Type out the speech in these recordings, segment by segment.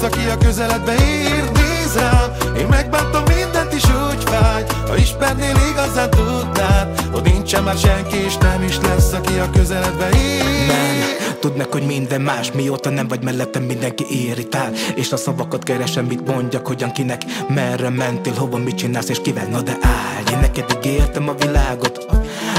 lesz, aki a közeledbe ír. Nézd rám, én megbántam mindent is úgy fáj. Ha ismernél igazán tudnád, hogy nincsen már senki, és nem is lesz, aki a közeledbe ír. Nem, tudd meg, hogy minden más, mióta nem vagy mellettem, mindenki irritál. És a szavakat keresem, mit mondjak, hogyan, kinek, merre mentél, hova, mit csinálsz és kivel. Na de állj, én neked ígértem a világot,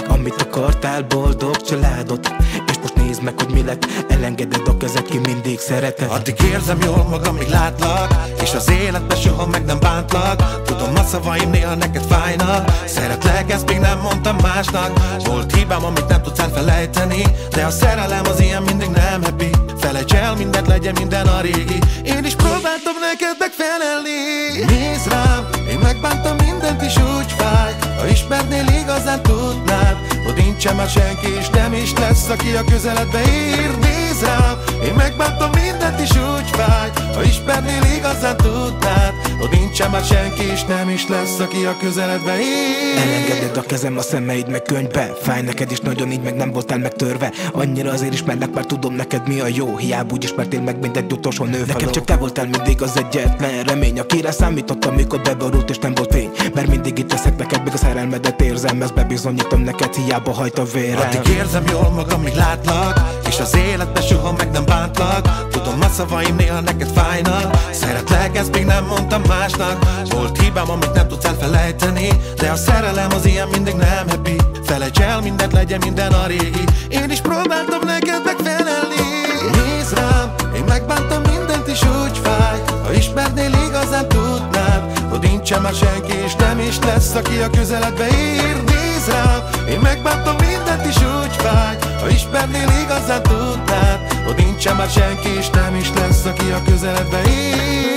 amit akartál, boldog családot. És most nézd meg, hogy mi lett, elengeded a kezed, ki mindig szereted. Addig érzem jól magam, míg látlak, és az életben soha meg nem bántlak. Tudom, a szavaim néha neked fájnak. Szeretlek, ezt még nem mondtam másnak. Volt hibám, amit nem tudsz elfelejteni, de a szerelem az ilyen mindig nem happy. Felejts el mindent, legyen minden a régi. Én is próbáltam neked megfelelni. Nézd rám, én megbántam mindent is úgy fáj. Ha ismernél igazán tudnád, hogy nincsen már senki, és nem is lesz, aki a közeledbe ír. Nézd rám, én megbántam mindent is úgy fáj. Ha ismernél igazán tudnád, hogy nincsen már senki, és nem is lesz, aki a közeledbe ír. Elengeded a kezem, a szemeid meg könyvbe. Fáj neked is nagyon, így meg nem voltál megtörve. Annyira azért ismerlek, már tudom neked mi a jó. Hiába úgy ismertél meg mindegy utolsó nő. Nekem csak te voltál mindig az egyetlen remény, akire számítottam, mikor beborult és nem volt fény. Mert mindig itt leszek neked, még a szerelmedet érzem. Ezt bebizonyítom neked, hiába hajt a vérem. Addig érzem jól magam, míg látlak, és az életben soha meg nem bántlak. Tudom, a szavaim néha neked fájnak. Szeretlek, ezt még nem mondtam másnak. Volt hibám, amit nem tudsz elfelejteni, de a szerelem az ilyen mindig nem happy. Felejts el mindent, legyen minden a régi. Én is próbáltam neked megfelelni. Nézd rám, én megbántam mindent is úgy fáj. Ha ismernél igazán tudnád, hogy nincsen már senki, és nem is lesz, aki a közeledbe ír. Nézd rám, én megbántam mindent is úgy fáj. Ha ismernél igazán tudnád, hogy nincsen már senki, és nem is lesz, aki a közeledbe ír.